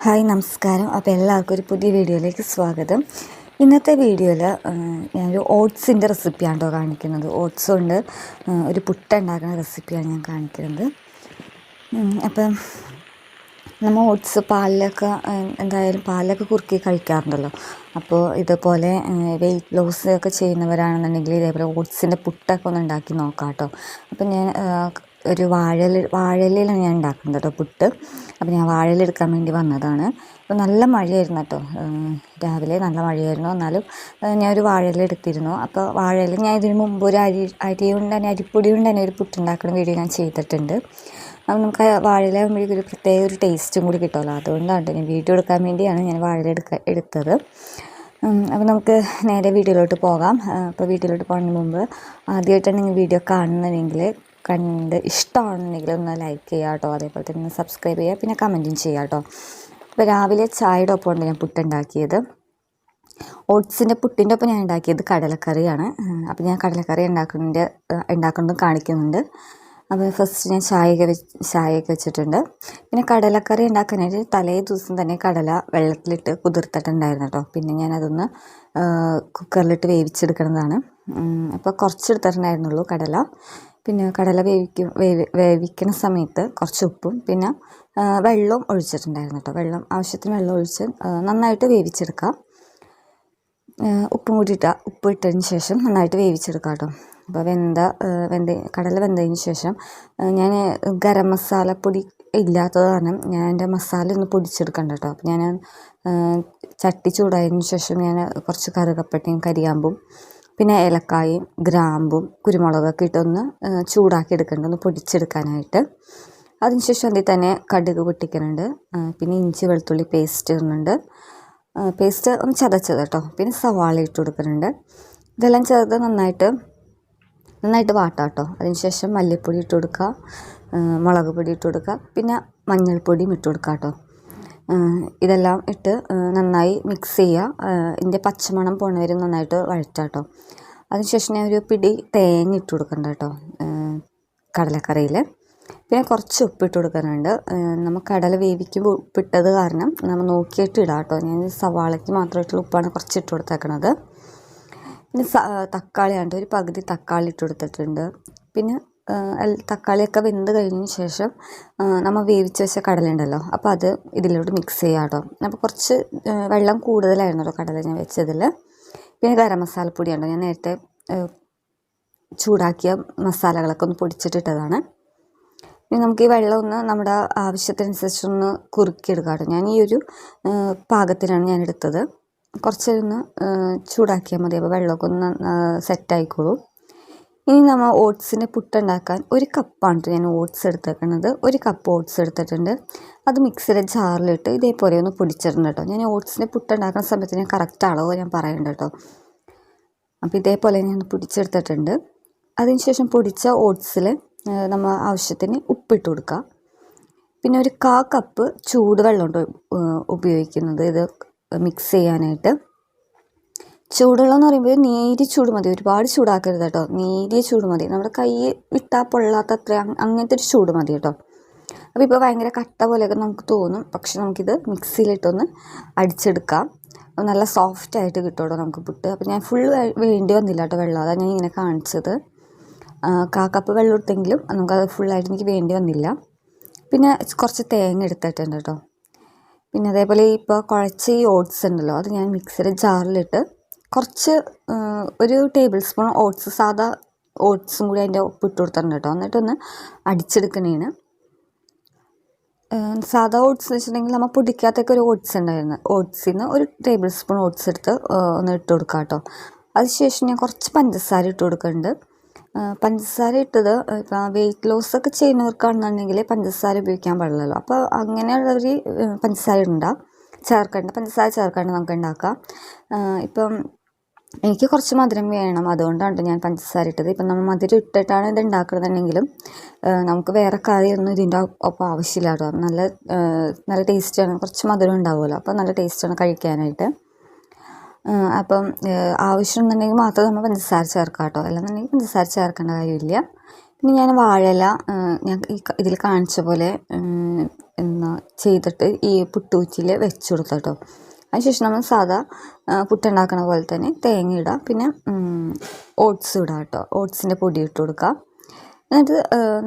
Hi നമസ്കാരം. അപ്പോൾ എല്ലാവർക്കും ഒരു പുതിയ വീഡിയോയിലേക്ക് സ്വാഗതം. ഇന്നത്തെ വീഡിയോയിൽ ഞാനൊരു ഓട്സിൻ്റെ റെസിപ്പിയാണ് കേട്ടോ കാണിക്കുന്നത്. ഓട്സ് കൊണ്ട് ഒരു പുട്ട് ഉണ്ടാക്കുന്ന റെസിപ്പിയാണ് ഞാൻ കാണിക്കുന്നത്. അപ്പം നമ്മൾ ഓട്സ് പാലിലൊക്കെ എന്തായാലും പാലിലൊക്കെ കുറുക്കി കഴിക്കാറുണ്ടല്ലോ. അപ്പോൾ ഇതുപോലെ വെയിറ്റ് ലോസ് ഒക്കെ ചെയ്യുന്നവരാണെന്നുണ്ടെങ്കിൽ ഇതേപോലെ ഓട്സിൻ്റെ പുട്ടൊക്കെ ഒന്ന് ഉണ്ടാക്കി നോക്കാം കേട്ടോ. അപ്പം ഞാൻ ഒരു വാഴയിലാണ് ഞാൻ ഉണ്ടാക്കുന്നത് കേട്ടോ പുട്ട്. അപ്പോൾ ഞാൻ വാഴയില എടുക്കാൻ വേണ്ടി വന്നതാണ്. അപ്പോൾ നല്ല മഴയായിരുന്നു കേട്ടോ, രാവിലെ നല്ല മഴയായിരുന്നു. എന്നാലും ഞാനൊരു വാഴയില എടുത്തിരുന്നു. അപ്പോൾ വാഴയില ഞാൻ ഇതിന് മുമ്പ് ഒരു അരി കൊണ്ട് തന്നെ അരിപ്പൊടി കൊണ്ട് തന്നെ ഒരു പുട്ടുണ്ടാക്കുന്ന വീഡിയോ ഞാൻ ചെയ്തിട്ടുണ്ട്. അപ്പം നമുക്ക് വാഴയില ആകുമ്പോഴേക്കും ഒരു പ്രത്യേക ഒരു ടേസ്റ്റും കൂടി കിട്ടുമല്ലോ. അതുകൊണ്ടാണ് ഞാൻ വീഡിയോ എടുക്കാൻ വേണ്ടിയാണ് ഞാൻ വാഴയില എടുത്തത്. അപ്പോൾ നമുക്ക് നേരെ വീഡിയോയിലോട്ട് പോകാം. അപ്പോൾ വീഡിയോയിലോട്ട് പോകുന്നതിന് മുമ്പ് ആദ്യമായിട്ടാണ് നിങ്ങൾ വീഡിയോ കാണുന്നതെങ്കിൽ കണ്ട് ഇഷ്ടമാണെന്നുണ്ടെങ്കിൽ ഒന്ന് ലൈക്ക് ചെയ്യുക കേട്ടോ. അതേപോലെ തന്നെ സബ്സ്ക്രൈബ് ചെയ്യുക, പിന്നെ കമൻറ്റും ചെയ്യുക കേട്ടോ. അപ്പോൾ രാവിലെ ചായയുടെ ഒപ്പമുണ്ട് ഞാൻ പുട്ടുണ്ടാക്കിയത്. ഓട്സിൻ്റെ പുട്ടിൻ്റെ ഒപ്പം ഞാൻ ഉണ്ടാക്കിയത് കടലക്കറിയാണ്. അപ്പോൾ ഞാൻ കടലക്കറി ഉണ്ടാക്കുന്നതും കാണിക്കുന്നുണ്ട്. അപ്പോൾ ഫസ്റ്റ് ഞാൻ ചായയൊക്കെ വെച്ചിട്ടുണ്ട്. പിന്നെ കടലക്കറി ഉണ്ടാക്കാനായിട്ട് തലേ ദിവസം തന്നെ കടല വെള്ളത്തിലിട്ട് കുതിർത്തിട്ടുണ്ടായിരുന്നു കേട്ടോ. പിന്നെ ഞാനതൊന്ന് കുക്കറിലിട്ട് വേവിച്ചെടുക്കുന്നതാണ്. അപ്പോൾ കുറച്ചെടുത്തിട്ടുണ്ടായിരുന്നുള്ളൂ കടല. പിന്നെ കടല വേവിക്കുന്ന സമയത്ത് കുറച്ച് ഉപ്പും പിന്നെ വെള്ളവും ഒഴിച്ചിട്ടുണ്ടായിരുന്നു കേട്ടോ. ആവശ്യത്തിന് വെള്ളം ഒഴിച്ച് നന്നായിട്ട് വേവിച്ചെടുക്കാം. ഉപ്പ് ഇട്ടതിന് ശേഷം നന്നായിട്ട് വേവിച്ചെടുക്കാം കേട്ടോ. അപ്പോൾ കടല വെന്തതിന് ശേഷം ഞാൻ ഗരം മസാലപ്പൊടി ഇല്ലാത്തത് കാരണം ഞാൻ എൻ്റെ മസാല ഒന്ന് പൊടിച്ചെടുക്കണ്ട കേട്ടോ. അപ്പോൾ ഞാൻ ചട്ടി ചൂടായതിന് ശേഷം ഞാൻ കുറച്ച് കറുകപ്പട്ടയും കരിയാമ്പും പിന്നെ ഏലക്കായും ഗ്രാമ്പും കുരുമുളകൊക്കെ ഇട്ടൊന്ന് ചൂടാക്കി എടുക്കുന്നുണ്ട്, ഒന്ന് പൊടിച്ചെടുക്കാനായിട്ട്. അതിനുശേഷം അതിൽ തന്നെ കടുക് പൊട്ടിക്കുന്നുണ്ട്. പിന്നെ ഇഞ്ചി വെളുത്തുള്ളി പേസ്റ്റ് ഇടുന്നുണ്ട്. പേസ്റ്റ് ഒന്ന് ചതച്ചത് കേട്ടോ. പിന്നെ സവാള ഇട്ട് കൊടുക്കുന്നുണ്ട്. ഇതെല്ലാം ചേർത്ത് നന്നായിട്ട് വാട്ടാം കേട്ടോ. അതിനുശേഷം മല്ലിപ്പൊടി ഇട്ട് കൊടുക്കുക, മുളക് പൊടി ഇട്ട് കൊടുക്കുക, പിന്നെ മഞ്ഞൾപ്പൊടിയും ഇട്ട് കൊടുക്കുക കേട്ടോ. ഇതെല്ലാം ഇട്ട് നന്നായി മിക്സ് ചെയ്യുക. ഇതിൻ്റെ പച്ചമണം പോണവരെ നന്നായിട്ട് വഴറ്റാം കേട്ടോ. അതിനുശേഷം ഞാൻ ഒരു പിടി തേങ്ങ ഇട്ട് കൊടുക്കുന്നുണ്ട് കേട്ടോ കടലക്കറിയിൽ. പിന്നെ കുറച്ച് ഉപ്പിട്ട് കൊടുക്കുന്നുണ്ട്. നമ്മൾ കടല വേവിക്കുമ്പോൾ ഉപ്പിട്ടത് കാരണം നമ്മൾ നോക്കിയിട്ട് ഇടാം കേട്ടോ. ഞാൻ സവാളയ്ക്ക് മാത്രമായിട്ടുള്ള ഉപ്പാണ് കുറച്ച് ഇട്ട് കൊടുത്തേക്കണത്. പിന്നെ തക്കാളിയാണ്, ഒരു പകുതി തക്കാളി ഇട്ട് കൊടുത്തിട്ടുണ്ട്. പിന്നെ തക്കാളിയൊക്കെ വെന്ത് കഴിഞ്ഞതിന് ശേഷം നമ്മൾ വേവിച്ച് വെച്ച കടല ഉണ്ടല്ലോ, അപ്പോൾ അത് ഇതിലോട്ട് മിക്സ് ചെയ്യാം കേട്ടോ. അപ്പോൾ കുറച്ച് വെള്ളം കൂടുതലായിരുന്നല്ലോ കടല ഞാൻ വെച്ചതിൽ. പിന്നെ ഗരം മസാലപ്പൊടിയുണ്ടോ, ഞാൻ നേരത്തെ ചൂടാക്കിയ മസാലകളൊക്കെ ഒന്ന് പൊടിച്ചിട്ടിട്ടതാണ്. പിന്നെ നമുക്ക് ഈ വെള്ളം ഒന്ന് നമ്മുടെ ആവശ്യത്തിനനുസരിച്ചൊന്ന് കുറുക്കിയെടുക്കാം കേട്ടോ. ഞാൻ ഈ ഒരു പാകത്തിനാണ് ഞാൻ എടുത്തത്. കുറച്ചൊന്ന് ചൂടാക്കിയാൽ മതി. അപ്പോൾ വെള്ളമൊക്കെ ഒന്ന് സെറ്റായിക്കോളും. ഇനി നമ്മൾ ഓട്സിൻ്റെ പുട്ടുണ്ടാക്കാൻ ഒരു കപ്പാണ് ഞാൻ ഓട്സ് എടുത്തേക്കുന്നത്. ഒരു കപ്പ് ഓട്സ് എടുത്തിട്ടുണ്ട്. അത് മിക്സിയുടെ ജാറിലിട്ട് ഇതേപോലെ ഒന്ന് പൊടിച്ചിട്ടുണ്ട് കേട്ടോ. ഞാൻ ഓട്സിൻ്റെ പുട്ടുണ്ടാക്കുന്ന സമയത്ത് ഞാൻ കറക്റ്റ് അളവ് ഞാൻ പറയുന്നുണ്ട് കേട്ടോ. അപ്പോൾ ഇതേപോലെ ഞാൻ പൊടിച്ചെടുത്തിട്ടുണ്ട്. അതിനുശേഷം പൊടിച്ച ഓട്സിൽ നമ്മൾ ആവശ്യത്തിന് ഉപ്പിട്ട് കൊടുക്കുക. പിന്നെ ഒരു കപ്പ് ചൂടുവെള്ളമുണ്ട് ഉപയോഗിക്കുന്നത് ഇത് മിക്സ് ചെയ്യാനായിട്ട്. ചൂടുവെള്ളം എന്ന് പറയുമ്പോൾ നേരിയ ചൂട് മതി, ഒരുപാട് ചൂടാക്കരുത് കേട്ടോ. നേരിയ ചൂട് മതി, നമ്മുടെ കൈ വിട്ടാൽ പൊള്ളാത്ത അത്ര അങ്ങനത്തെ ഒരു ചൂട് മതി കേട്ടോ. അപ്പോൾ ഇപ്പോൾ ഭയങ്കര കട്ട പോലെയൊക്കെ നമുക്ക് തോന്നും, പക്ഷെ നമുക്കിത് മിക്സിയിലിട്ടൊന്ന് അടിച്ചെടുക്കാം. നല്ല സോഫ്റ്റായിട്ട് കിട്ടുമല്ലോ നമുക്ക് പുട്ട്. അപ്പോൾ ഞാൻ ഫുൾ വേണ്ടി വന്നില്ല കേട്ടോ വെള്ളം, അതാണ് ഞാൻ ഇങ്ങനെ കാണിച്ചത്. കപ്പ് വെള്ളം എടുത്തെങ്കിലും നമുക്കത് ഫുള്ളായിട്ട് എനിക്ക് വേണ്ടി വന്നില്ല. പിന്നെ കുറച്ച് തേങ്ങ എടുത്തിട്ടുണ്ട് കേട്ടോ. പിന്നെ അതേപോലെ ഇപ്പോൾ കുഴച്ച ഈ ഓട്സ് ഉണ്ടല്ലോ, അത് ഞാൻ മിക്സിയുടെ ജാറിലിട്ട് കുറച്ച് ഒരു ടേബിൾ സ്പൂൺ സാധാ ഓട്സും കൂടി അതിൻ്റെ ഉപ്പിട്ട് കൊടുത്തിട്ടുണ്ട് കേട്ടോ. എന്നിട്ടൊന്ന് അടിച്ചെടുക്കണേന്. സാധാ ഓട്സ് എന്ന് വെച്ചിട്ടുണ്ടെങ്കിൽ നമ്മൾ പൊടിക്കാത്തൊക്കെ ഒരു ഓട്സ് ഉണ്ടായിരുന്നു, ഓട്സിൽ നിന്ന് ഒരു ടേബിൾ സ്പൂൺ ഓട്സ് എടുത്ത് ഒന്ന് ഇട്ട് കൊടുക്കാം കേട്ടോ. അതിനുശേഷം ഞാൻ കുറച്ച് പഞ്ചസാര ഇട്ട് കൊടുക്കുന്നുണ്ട്. പഞ്ചസാര ഇട്ടത് ഇപ്പം വെയിറ്റ് ലോസൊക്കെ ചെയ്യുന്നവർക്കാണെന്നുണ്ടെങ്കിൽ പഞ്ചസാര ഉപയോഗിക്കാൻ പാടില്ലല്ലോ. അപ്പോൾ അങ്ങനെയുള്ളവർ പഞ്ചസാര പഞ്ചസാര ചേർക്കാണ്ട് നമുക്ക് ഉണ്ടാക്കാം. ഇപ്പം എനിക്ക് കുറച്ച് മധുരം വേണം, അതുകൊണ്ടാണ് ഞാൻ പഞ്ചസാര ഇട്ടത്. ഇപ്പം നമ്മൾ മധുരം ഇട്ടിട്ടാണ് ഇത് ഉണ്ടാക്കുന്നതെങ്കിലും നമുക്ക് വേറെ കറിയൊന്നും ഇതിൻ്റെ ഒപ്പം ആവശ്യമില്ല കേട്ടോ. നല്ല ടേസ്റ്റാണ്, കുറച്ച് മധുരം ഉണ്ടാവുമല്ലോ, അപ്പോൾ നല്ല ടേസ്റ്റാണ് കഴിക്കാനായിട്ട്. അപ്പം ആവശ്യമുണ്ടെന്നുണ്ടെങ്കിൽ മാത്രം നമ്മൾ പഞ്ചസാര ചേർക്കാം കേട്ടോ, അല്ലെന്നുണ്ടെങ്കിൽ പഞ്ചസാര ചേർക്കേണ്ട കാര്യമില്ല. ഇനി ഞാൻ വാഴയില ഞാൻ ഇതിൽ കാണിച്ച പോലെ എന്നാ ചെയ്തിട്ട് ഈ പുട്ടുകുറ്റിയിൽ വെച്ച് കൊടുത്തു കേട്ടോ. അതിനുശേഷം നമ്മൾ സാധാ പുട്ടുണ്ടാക്കണ പോലെ തന്നെ തേങ്ങ ഇടുക, പിന്നെ ഓട്സ് ഇടുക കേട്ടോ. ഓട്സിൻ്റെ പൊടി ഇട്ട് കൊടുക്കുക. എന്നിട്ട്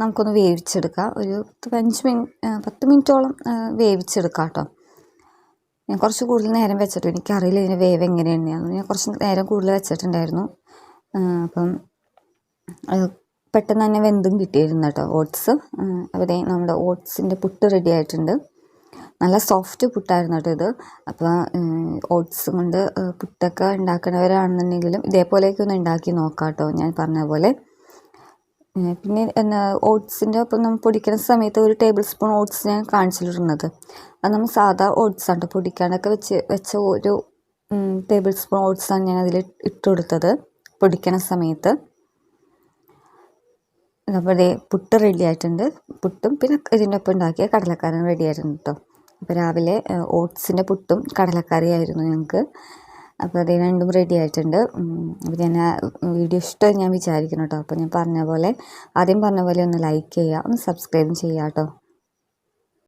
നമുക്കൊന്ന് വേവിച്ചെടുക്കാം. ഒരു 10 മിനിറ്റോളം വേവിച്ചെടുക്കാം കേട്ടോ. ഞാൻ കുറച്ച് കൂടുതൽ നേരം വെച്ചിട്ടു. എനിക്കറിയില്ല ഇതിൻ്റെ വേവ് എങ്ങനെയാണ്. ഞാൻ കുറച്ച് നേരം കൂടുതൽ വെച്ചിട്ടുണ്ടായിരുന്നു. അപ്പം പെട്ടെന്ന് തന്നെ വെന്തും കിട്ടിയിരുന്നു കേട്ടോ ഓട്സ്. അപ്പോൾ നമ്മുടെ ഓട്സിൻ്റെ പുട്ട് റെഡി ആയിട്ടുണ്ട്. നല്ല സോഫ്റ്റ് പുട്ടായിരുന്നു കേട്ടോ ഇത്. അപ്പോൾ ഓട്സ് കൊണ്ട് പുട്ടൊക്കെ ഉണ്ടാക്കുന്നവരാണെന്നുണ്ടെങ്കിലും ഇതേപോലെയൊക്കെ ഒന്ന് ഉണ്ടാക്കി നോക്കാം കേട്ടോ, ഞാൻ പറഞ്ഞ പോലെ. പിന്നെ ഓട്സിൻ്റെ ഒപ്പം നമ്മൾ പൊടിക്കുന്ന സമയത്ത് 1 ടേബിൾ സ്പൂൺ ഓട്സ് ഞാൻ കാണിച്ചിരുന്നത്. അത് നമ്മൾ സാധാ ഓട്സാണ് കേട്ടോ. പൊടിക്കാനൊക്കെ വെച്ച 1 ടേബിൾ സ്പൂൺ ഓട്സാണ് ഞാൻ അതിൽ ഇട്ട് കൊടുത്തത് പൊടിക്കണ സമയത്ത്. അപ്പോൾ പുട്ട് റെഡി ആയിട്ടുണ്ട്. പുട്ടും പിന്നെ ഇതിൻ്റെ ഒപ്പം ഉണ്ടാക്കിയ കടലക്കറിയും റെഡി ആയിട്ടുണ്ട് കേട്ടോ. അപ്പോൾ രാവിലെ ഓട്സിൻ്റെ പുട്ടും കടലക്കറിയായിരുന്നു ഞങ്ങൾക്ക്. അപ്പോൾ അത് രണ്ടും റെഡി ആയിട്ടുണ്ട്. അപ്പോൾ ഞാൻ വീഡിയോ ഇഷ്ടമായി ഞാൻ വിചാരിക്കുന്നു കേട്ടോ. അപ്പോൾ ഞാൻ ആദ്യം പറഞ്ഞ പോലെ ഒന്ന് ലൈക്ക് ചെയ്യുക, ഒന്ന് സബ്സ്ക്രൈബും ചെയ്യുക കേട്ടോ.